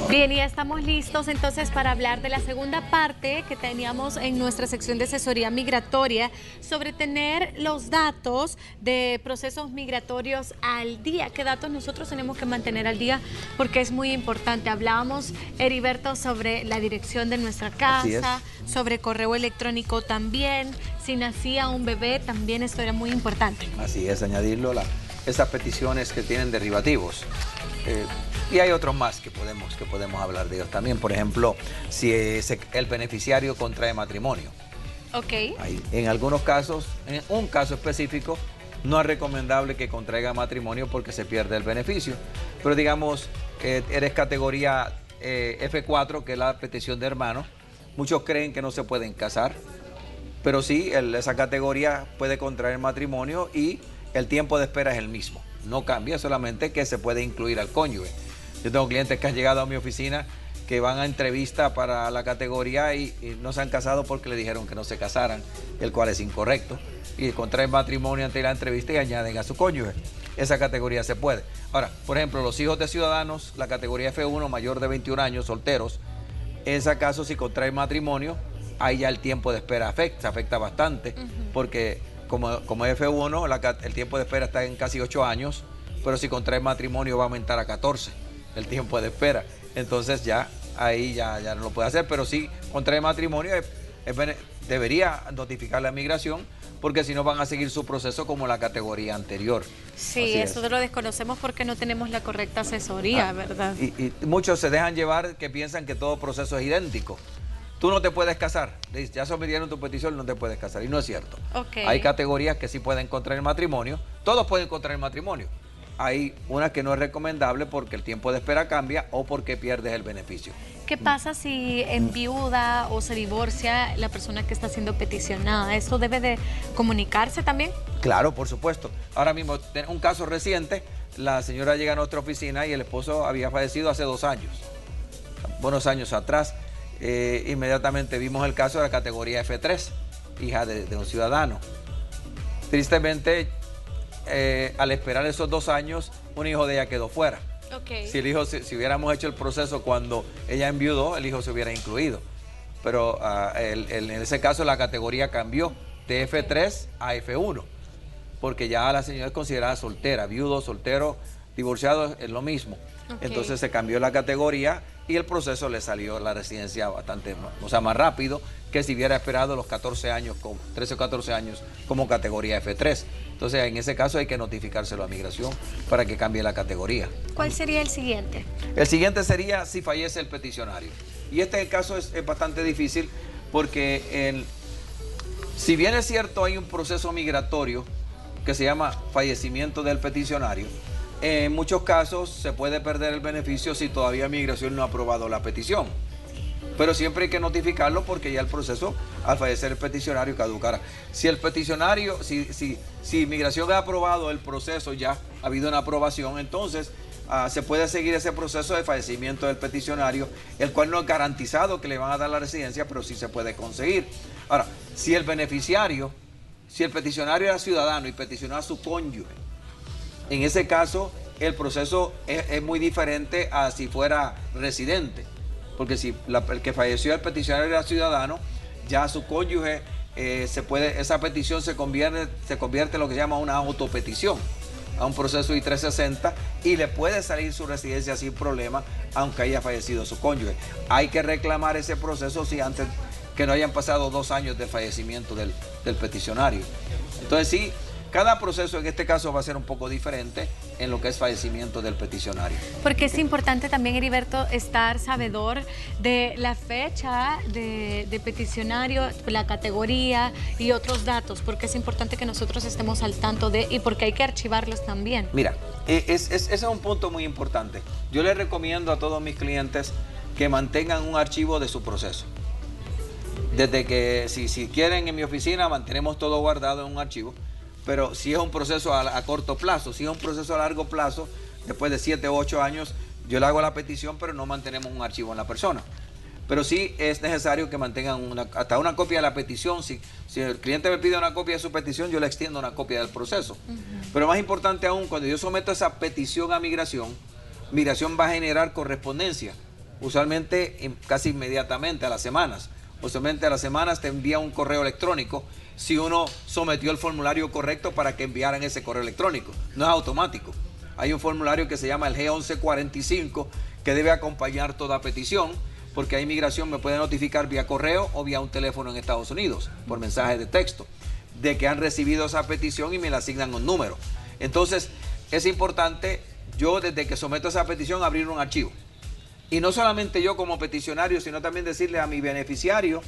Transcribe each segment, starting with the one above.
Bien, y ya estamos listos entonces para hablar de la segunda parte que teníamos en nuestra sección de asesoría migratoria sobre tener los datos de procesos migratorios al día. ¿Qué datos nosotros tenemos que mantener al día? Porque es muy importante. Hablábamos, Heriberto, sobre la dirección de nuestra casa, sobre correo electrónico también. Si nacía un bebé, también esto era muy importante. Así es, añadirlo esas peticiones que tienen derivativos. Y hay otros más que podemos hablar de ellos también. Por ejemplo, si el beneficiario contrae matrimonio. Ok. En algunos casos, en un caso específico, no es recomendable que contraiga matrimonio porque se pierde el beneficio. Pero digamos, eres categoría F4, que es la petición de hermanos. Muchos creen que no se pueden casar, pero sí, esa categoría puede contraer matrimonio y el tiempo de espera es el mismo. No cambia, solamente que se puede incluir al cónyuge. Yo tengo clientes que han llegado a mi oficina que van a entrevista para la categoría y no se han casado porque le dijeron que no se casaran, el cual es incorrecto. Y contraen matrimonio ante la entrevista y añaden a su cónyuge. Esa categoría se puede. Ahora, por ejemplo, los hijos de ciudadanos, la categoría F1, mayor de 21 años, solteros, en ese caso, si contraen matrimonio, ahí ya el tiempo de espera se afecta bastante, porque como F1, el tiempo de espera está en casi 8 años, pero si contrae matrimonio va a aumentar a 14 el tiempo de espera. Entonces ahí ya no lo puede hacer, pero si contrae matrimonio debería notificar la migración, porque si no van a seguir su proceso como la categoría anterior. Sí, eso lo desconocemos porque no tenemos la correcta asesoría, ¿verdad? Y muchos se dejan llevar que piensan que todo proceso es idéntico. Tú no te puedes casar. Ya sometieron tu petición, no te puedes casar. Y no es cierto. Okay. Hay categorías que sí pueden contraer matrimonio. Todos pueden contraer matrimonio. Hay unas que no es recomendable porque el tiempo de espera cambia o porque pierdes el beneficio. ¿Qué pasa si enviuda o se divorcia la persona que está siendo peticionada? ¿Esto debe de comunicarse también? Claro, por supuesto. Ahora mismo, un caso reciente, la señora llega a nuestra oficina y el esposo había fallecido hace 2 años. Buenos años atrás. Inmediatamente vimos el caso de la categoría F3, hija de un ciudadano. Tristemente, al esperar esos 2 años, un hijo de ella quedó fuera. Okay. Si hubiéramos hecho el proceso cuando ella enviudó, el hijo se hubiera incluido. Pero en ese caso la categoría cambió de F3 a F1, porque ya la señora es considerada soltera, viudo, soltero, divorciado, es lo mismo. Okay. Entonces se cambió la categoría y el proceso le salió la residencia bastante, más rápido que si hubiera esperado los 14 años, 13 o 14 años como categoría F3. Entonces en ese caso hay que notificárselo a migración para que cambie la categoría. ¿Cuál sería el siguiente? El siguiente sería si fallece el peticionario. Y este caso es bastante difícil porque si bien es cierto hay un proceso migratorio que se llama fallecimiento del peticionario, en muchos casos se puede perder el beneficio si todavía migración no ha aprobado la petición. Pero siempre hay que notificarlo porque ya el proceso, al fallecer el peticionario, caducará. Si el peticionario, si migración ha aprobado el proceso, ya ha habido una aprobación, entonces se puede seguir ese proceso de fallecimiento del peticionario, el cual no es garantizado que le van a dar la residencia, pero sí se puede conseguir. Ahora, si el peticionario era ciudadano y peticionó a su cónyuge, en ese caso, el proceso es muy diferente a si fuera residente. Porque si el que falleció el peticionario era ciudadano, ya su cónyuge, esa petición se convierte en lo que se llama una autopetición, a un proceso I-360, y le puede salir su residencia sin problema, aunque haya fallecido su cónyuge. Hay que reclamar ese proceso si antes que no hayan pasado 2 años del fallecimiento del peticionario. Entonces sí, cada proceso en este caso va a ser un poco diferente en lo que es fallecimiento del peticionario. Porque es importante también, Heriberto, estar sabedor de la fecha de peticionario, la categoría y otros datos, porque es importante que nosotros estemos al tanto y porque hay que archivarlos también. Mira, ese es un punto muy importante. Yo les recomiendo a todos mis clientes que mantengan un archivo de su proceso. Desde que, si quieren, en mi oficina mantenemos todo guardado en un archivo. Pero si es un proceso a corto plazo, si es un proceso a largo plazo, después de 7 o 8 años, yo le hago la petición, pero no mantenemos un archivo en la persona. Pero sí es necesario que mantengan hasta una copia de la petición. Si el cliente me pide una copia de su petición, yo le extiendo una copia del proceso. Pero más importante aún, cuando yo someto esa petición a migración, migración va a generar correspondencia usualmente casi inmediatamente, a las semanas. Usualmente a las semanas te envía un correo electrónico si uno sometió el formulario correcto para que enviaran ese correo electrónico. No es automático. Hay un formulario que se llama el G1145 que debe acompañar toda petición, porque a inmigración me puede notificar vía correo o vía un teléfono en Estados Unidos, por mensaje de texto, de que han recibido esa petición y me la asignan un número. Entonces, es importante, yo desde que someto esa petición, abrir un archivo. Y no solamente yo como peticionario, sino también decirle a mi beneficiario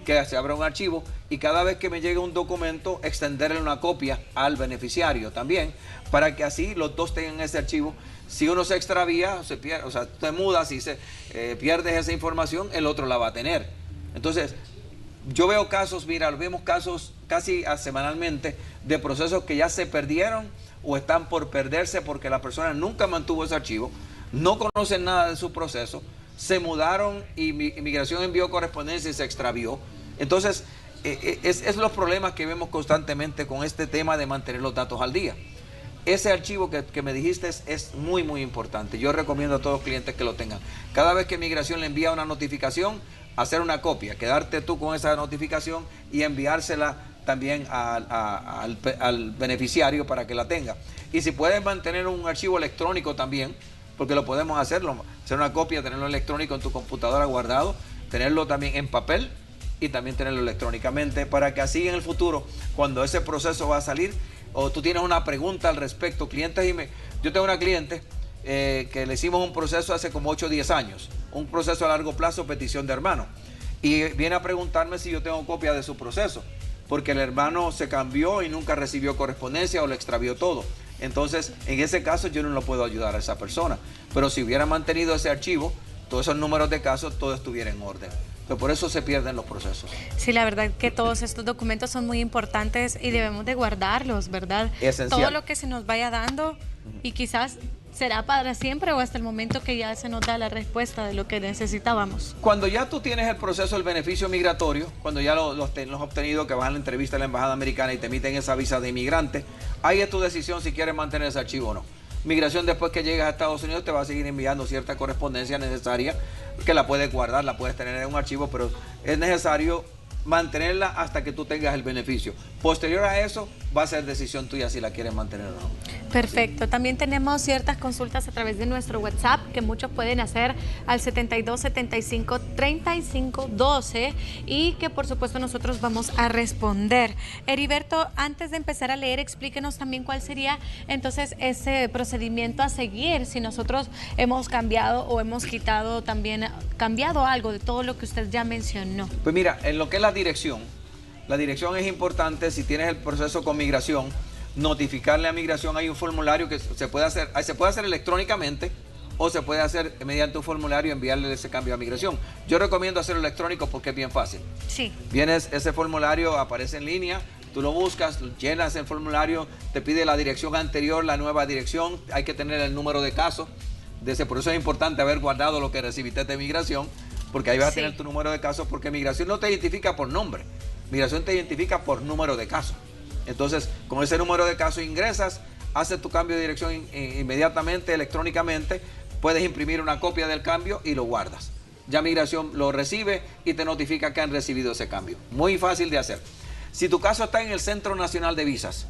que se abra un archivo y cada vez que me llegue un documento, extenderle una copia al beneficiario también, para que así los dos tengan ese archivo. Si uno se extravía, se pierde, o sea, te mudas y pierdes esa información, el otro la va a tener. Entonces, yo veo casos, mira, vemos casos casi semanalmente de procesos que ya se perdieron o están por perderse porque la persona nunca mantuvo ese archivo, no conocen nada de su proceso, se mudaron y inmigración envió correspondencia y se extravió. Entonces, es los problemas que vemos constantemente con este tema de mantener los datos al día. Ese archivo que me dijiste es muy, muy importante. Yo recomiendo a todos los clientes que lo tengan. Cada vez que Migración le envía una notificación, hacer una copia, quedarte tú con esa notificación y enviársela también al beneficiario para que la tenga. Y si puedes mantener un archivo electrónico también, porque lo podemos hacerlo, hacer una copia, tenerlo electrónico en tu computadora guardado, tenerlo también en papel y también tenerlo electrónicamente, para que así en el futuro, cuando ese proceso va a salir, o tú tienes una pregunta al respecto, yo tengo una cliente que le hicimos un proceso hace como 8 o 10 años, un proceso a largo plazo, petición de hermano, y viene a preguntarme si yo tengo copia de su proceso, porque el hermano se cambió y nunca recibió correspondencia o le extravió todo. Entonces, en ese caso yo no lo puedo ayudar a esa persona, pero si hubiera mantenido ese archivo, todos esos números de casos, todo estuviera en orden. Pero por eso se pierden los procesos. Sí, la verdad que todos estos documentos son muy importantes y debemos de guardarlos, ¿verdad? Esencial. Todo lo que se nos vaya dando y quizás será para siempre o hasta el momento que ya se nos da la respuesta de lo que necesitábamos. Cuando ya tú tienes el proceso del beneficio migratorio, cuando ya los has obtenido, que vas a la entrevista a la embajada americana y te emiten esa visa de inmigrante, ahí es tu decisión si quieres mantener ese archivo o no. Migración, después que llegas a Estados Unidos, te va a seguir enviando cierta correspondencia necesaria, que la puedes guardar, la puedes tener en un archivo, pero es necesario mantenerla hasta que tú tengas el beneficio. Posterior a eso, va a ser decisión tuya si la quieres mantener o no. Perfecto. También tenemos ciertas consultas a través de nuestro WhatsApp que muchos pueden hacer al 72 75 35 12 y que por supuesto nosotros vamos a responder. Heriberto, antes de empezar a leer, explíquenos también cuál sería entonces ese procedimiento a seguir si nosotros hemos cambiado o hemos quitado también, cambiado algo de todo lo que usted ya mencionó. Pues mira, en lo que es la dirección es importante. Si tienes el proceso con migración, notificarle a migración. Hay un formulario que se puede hacer electrónicamente o se puede hacer mediante un formulario y enviarle ese cambio a migración. Yo recomiendo hacerlo electrónico porque es bien fácil. Sí. Vienes, ese formulario aparece en línea, tú lo buscas, llenas el formulario, te pide la dirección anterior, la nueva dirección, hay que tener el número de caso. Por eso es importante haber guardado lo que recibiste de migración, porque ahí vas a tener tu número de caso, porque migración no te identifica por nombre, migración te identifica por número de caso. Entonces, con ese número de caso ingresas, haces tu cambio de dirección inmediatamente, electrónicamente, puedes imprimir una copia del cambio y lo guardas. Ya migración lo recibe y te notifica que han recibido ese cambio. Muy fácil de hacer. Si tu caso está en el Centro Nacional de Visas,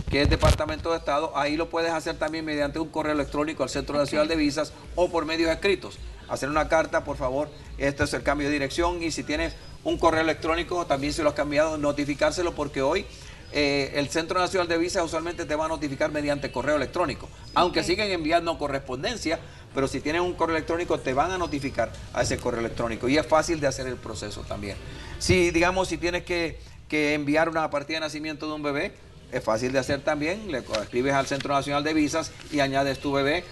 que es Departamento de Estado, ahí lo puedes hacer también mediante un correo electrónico al Centro Nacional de Visas o por medios escritos. Hacer una carta, por favor, este es el cambio de dirección, y si tienes un correo electrónico, también si lo has cambiado, notificárselo, porque hoy el Centro Nacional de Visas usualmente te va a notificar mediante correo electrónico, aunque siguen enviando correspondencia, pero si tienes un correo electrónico te van a notificar a ese correo electrónico, y es fácil de hacer el proceso también. Si tienes que enviar una partida de nacimiento de un bebé, es fácil de hacer también. Le escribes al Centro Nacional de Visas y añades tu bebé,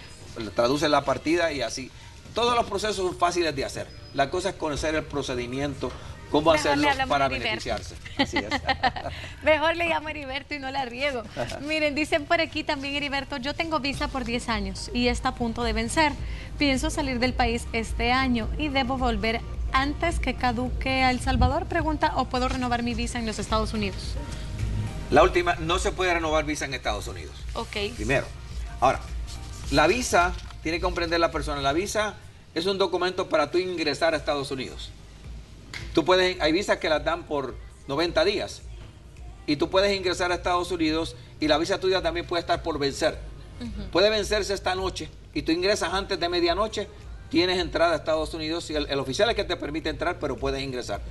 traduces la partida y así. Todos los procesos son fáciles de hacer. La cosa es conocer el procedimiento, cómo hacerlo para beneficiarse. Así es. Mejor le llamo a Heriberto y no la riego. Miren, dicen por aquí también, Heriberto, yo tengo visa por 10 años y está a punto de vencer. Pienso salir del país este año y debo volver antes que caduque a El Salvador, pregunta, o puedo renovar mi visa en los Estados Unidos. La última, no se puede renovar visa en Estados Unidos. Ok. Primero. Ahora, la visa, tiene que comprender la persona, la visa es un documento para tú ingresar a Estados Unidos. Hay visas que las dan por 90 días y tú puedes ingresar a Estados Unidos y la visa tuya también puede estar por vencer. Puede vencerse esta noche y tú ingresas antes de medianoche, tienes entrada a Estados Unidos y el oficial es que te permite entrar, pero puedes ingresar.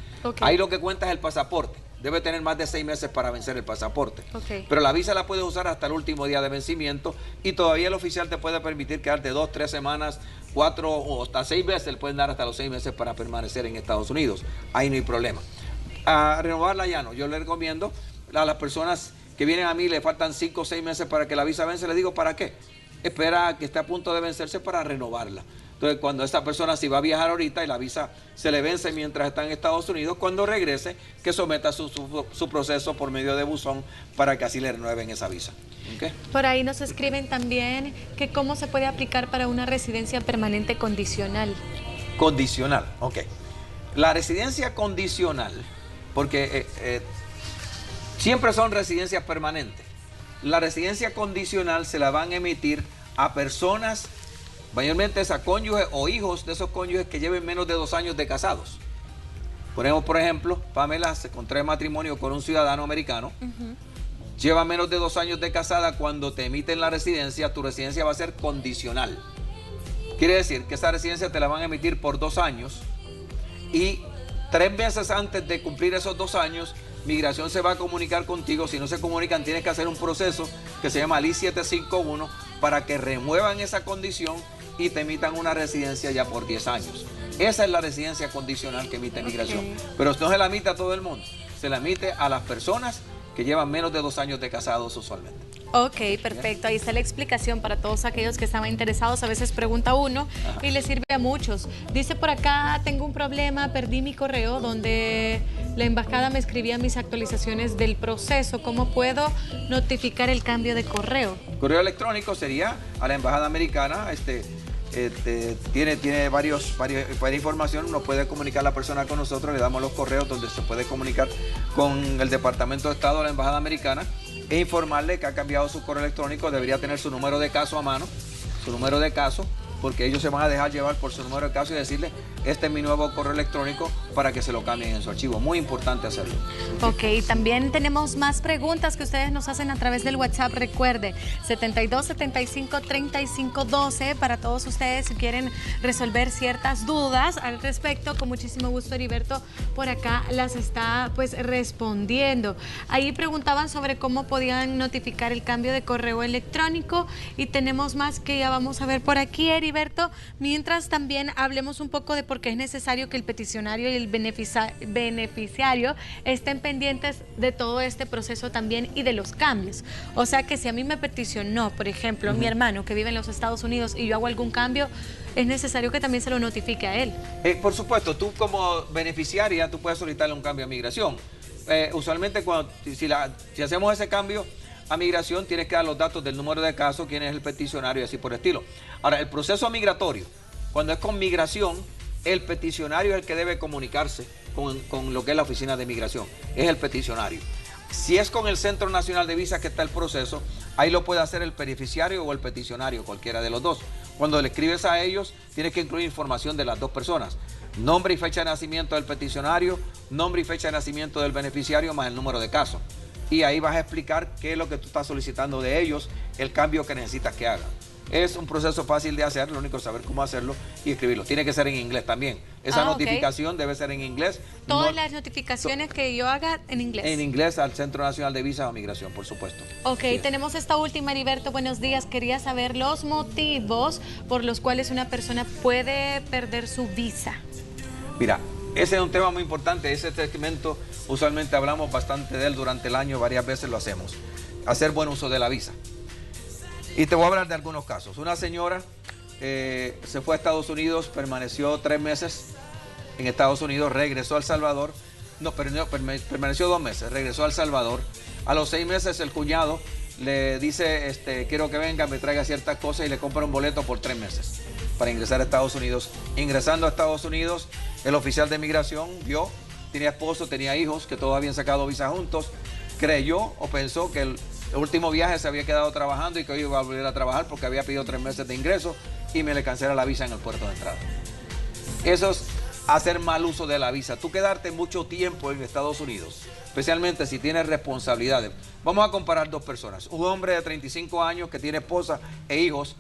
Ahí lo que cuenta es el pasaporte. Debe tener más de 6 meses para vencer el pasaporte. Pero la visa la puedes usar hasta el último día de vencimiento y todavía el oficial te puede permitir quedarte 2, 3 semanas, 4 o hasta 6 meses. Le pueden dar hasta los 6 meses para permanecer en Estados Unidos. Ahí no hay problema. A renovarla ya no. Yo le recomiendo a las personas que vienen a mí, le faltan 5 o 6 meses para que la visa vence, les digo, ¿para qué? Espera a que esté a punto de vencerse para renovarla. Entonces, cuando esta persona si va a viajar ahorita y la visa se le vence mientras está en Estados Unidos, cuando regrese, que someta su proceso por medio de buzón para que así le renueven esa visa. ¿Okay? Por ahí nos escriben también que cómo se puede aplicar para una residencia permanente condicional. Condicional, ok. La residencia condicional, porque siempre son residencias permanentes. La residencia condicional se la van a emitir a personas, mayormente es a cónyuges o hijos de esos cónyuges que lleven menos de 2 años de casados. Ponemos, por ejemplo, Pamela se contrae matrimonio con un ciudadano americano, lleva menos de 2 años de casada. Cuando te emiten la residencia, tu residencia va a ser condicional. Quiere decir que esa residencia te la van a emitir por 2 años y 3 meses antes de cumplir esos 2 años, Migración se va a comunicar contigo. Si no se comunican, tienes que hacer un proceso que se llama I-751 para que remuevan esa condición y te emitan una residencia ya por 10 años. Esa es la residencia condicional que emite Migración. Pero no se la emite a todo el mundo, se la emite a las personas que llevan menos de 2 años de casados usualmente. Ok, perfecto. Ahí está la explicación para todos aquellos que estaban interesados. A veces pregunta uno y le sirve a muchos. Dice por acá, tengo un problema, perdí mi correo donde la embajada me escribía mis actualizaciones del proceso. ¿Cómo puedo notificar el cambio de correo? Correo electrónico sería a la embajada americana. Tiene varias información. Nos puede comunicar la persona con nosotros, le damos los correos donde se puede comunicar con el Departamento de Estado de la embajada americana e informarle que ha cambiado su correo electrónico. Debería tener su número de caso a mano, su número de caso, porque ellos se van a dejar llevar por su número de caso y decirle, este es mi nuevo correo electrónico, para que se lo cambien en su archivo. Muy importante hacerlo. Ok, también tenemos más preguntas que ustedes nos hacen a través del WhatsApp. Recuerde, 7275-3512 para todos ustedes si quieren resolver ciertas dudas al respecto. Con muchísimo gusto, Heriberto por acá las está pues respondiendo. Ahí preguntaban sobre cómo podían notificar el cambio de correo electrónico y tenemos más que ya vamos a ver por aquí, Heriberto. Mientras también hablemos un poco de por qué es necesario que el peticionario y el beneficiario estén pendientes de todo este proceso también y de los cambios. O sea que si a mí me peticionó, por ejemplo, mi hermano que vive en los Estados Unidos y yo hago algún cambio, es necesario que también se lo notifique a él. Por supuesto, tú como beneficiaria, tú puedes solicitarle un cambio a Migración. Usualmente si hacemos ese cambio a Migración, tienes que dar los datos del número de caso, quién es el peticionario y así por el estilo. Ahora, el proceso migratorio, cuando es con Migración, el peticionario es el que debe comunicarse con lo que es la oficina de Migración. Es el peticionario. Si es con el Centro Nacional de Visas que está el proceso, ahí lo puede hacer el beneficiario o el peticionario, cualquiera de los dos. Cuando le escribes a ellos, tienes que incluir información de las dos personas. Nombre y fecha de nacimiento del peticionario, nombre y fecha de nacimiento del beneficiario, más el número de caso. Y ahí vas a explicar qué es lo que tú estás solicitando de ellos, el cambio que necesitas que hagan. Es un proceso fácil de hacer, lo único es saber cómo hacerlo y escribirlo. Tiene que ser en inglés también. Esa notificación debe ser en inglés. Todas las notificaciones que yo haga en inglés. En inglés al Centro Nacional de Visas o Migración, por supuesto. Ok, tenemos esta última, Heriberto. Buenos días. Quería saber los motivos por los cuales una persona puede perder su visa. Mira, ese es un tema muy importante. Ese segmento usualmente hablamos bastante de él durante el año, varias veces lo hacemos. Hacer buen uso de la visa. Y te voy a hablar de algunos casos. Una señora se fue a Estados Unidos, permaneció 3 meses en Estados Unidos, regresó a El Salvador. Permaneció 2 meses, regresó a El Salvador. A los 6 meses el cuñado le dice, quiero que venga, me traiga ciertas cosas y le compra un boleto por 3 meses para ingresar a Estados Unidos. Ingresando a Estados Unidos, el oficial de migración vio, tenía esposo, tenía hijos, que todos habían sacado visa juntos, creyó o pensó que el último viaje se había quedado trabajando y que hoy iba a volver a trabajar porque había pedido 3 meses de ingreso y me le cancela la visa en el puerto de entrada. Eso es hacer mal uso de la visa. Tú quedarte mucho tiempo en Estados Unidos, especialmente si tienes responsabilidades. Vamos a comparar dos personas. Un hombre de 35 años que tiene esposa e hijos,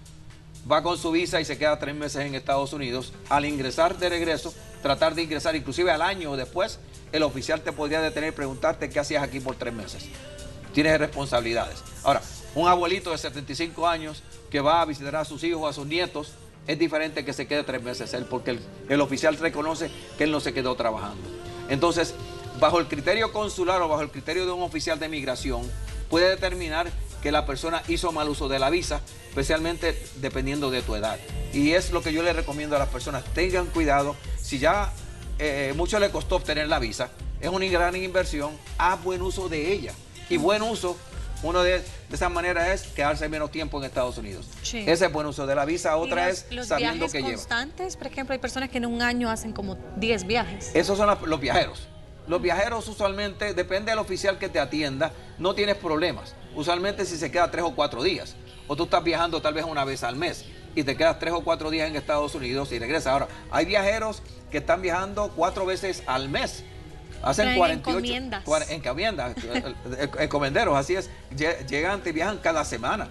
va con su visa y se queda 3 meses en Estados Unidos. Al ingresar de regreso, tratar de ingresar, inclusive al año después, el oficial te podría detener y preguntarte qué hacías aquí por 3 meses. Tienes responsabilidades. Ahora, un abuelito de 75 años que va a visitar a sus hijos o a sus nietos, es diferente que se quede 3 meses él, porque el oficial reconoce que él no se quedó trabajando. Entonces, bajo el criterio consular o bajo el criterio de un oficial de migración, puede determinar que la persona hizo mal uso de la visa, especialmente dependiendo de tu edad. Y es lo que yo le recomiendo a las personas, tengan cuidado. Si ya mucho le costó obtener la visa, es una gran inversión, haz buen uso de ella. Y buen uso, uno de esas maneras es quedarse menos tiempo en Estados Unidos. Sí. Ese es buen uso de la visa. Otra es sabiendo que lleva. ¿Los viajes constantes? Por ejemplo, hay personas que en un año hacen como 10 viajes. Esos son los viajeros. Los viajeros usualmente, depende del oficial que te atienda, no tienes problemas. Usualmente si se queda 3 o 4 días, o tú estás viajando tal vez una vez al mes y te quedas 3 o 4 días en Estados Unidos y regresas. Ahora, hay viajeros que están viajando 4 veces al mes. Hacen 48 encomiendas, encomenderos, así es, llegan, te viajan cada semana.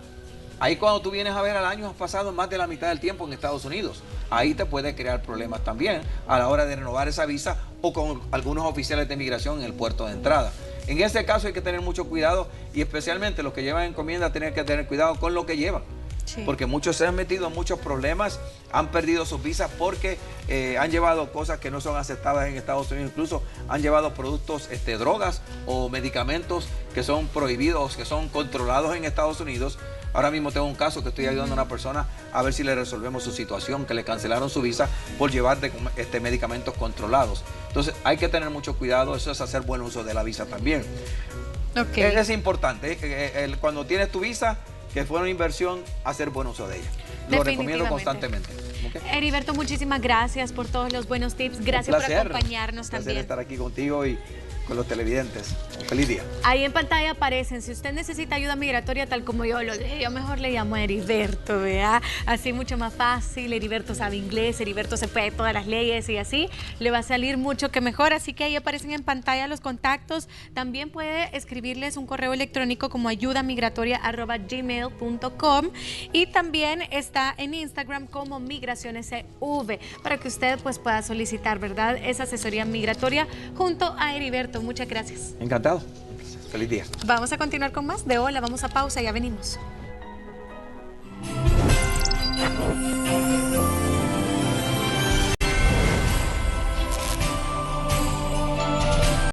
Ahí cuando tú vienes a ver al año has pasado más de la mitad del tiempo en Estados Unidos. Ahí te puede crear problemas también a la hora de renovar esa visa o con algunos oficiales de migración en el puerto de entrada. En este caso hay que tener mucho cuidado y especialmente los que llevan encomienda tienen que tener cuidado con lo que llevan. Sí. Porque muchos se han metido en muchos problemas, han perdido sus visas porque han llevado cosas que no son aceptadas en Estados Unidos, incluso han llevado productos, drogas o medicamentos que son prohibidos, que son controlados en Estados Unidos. Ahora mismo tengo un caso que estoy ayudando a una persona a ver si le resolvemos su situación, que le cancelaron su visa por llevar medicamentos controlados. Entonces hay que tener mucho cuidado, eso es hacer buen uso de la visa también. Okay. Es importante, cuando tienes tu visa, que fue una inversión, hacer buen uso de ella. Lo recomiendo constantemente. ¿Okay? Heriberto, muchísimas gracias por todos los buenos tips. Gracias por acompañarnos también. Un placer estar aquí contigo y con los televidentes. Un feliz día. Ahí en pantalla aparecen. Si usted necesita ayuda migratoria, tal como yo lo dije, yo mejor le llamo a Heriberto, ¿verdad? Así mucho más fácil. Heriberto sabe inglés, Heriberto se puede todas las leyes y así le va a salir mucho que mejor. Así que ahí aparecen en pantalla los contactos. También puede escribirles un correo electrónico como ayudamigratoria@gmail.com y también está en Instagram como migracionescv para que usted pues pueda solicitar, ¿verdad?, esa asesoría migratoria junto a Heriberto. Muchas gracias. Encantado. Feliz día. Vamos a continuar con más de Hola, vamos a pausa, ya venimos.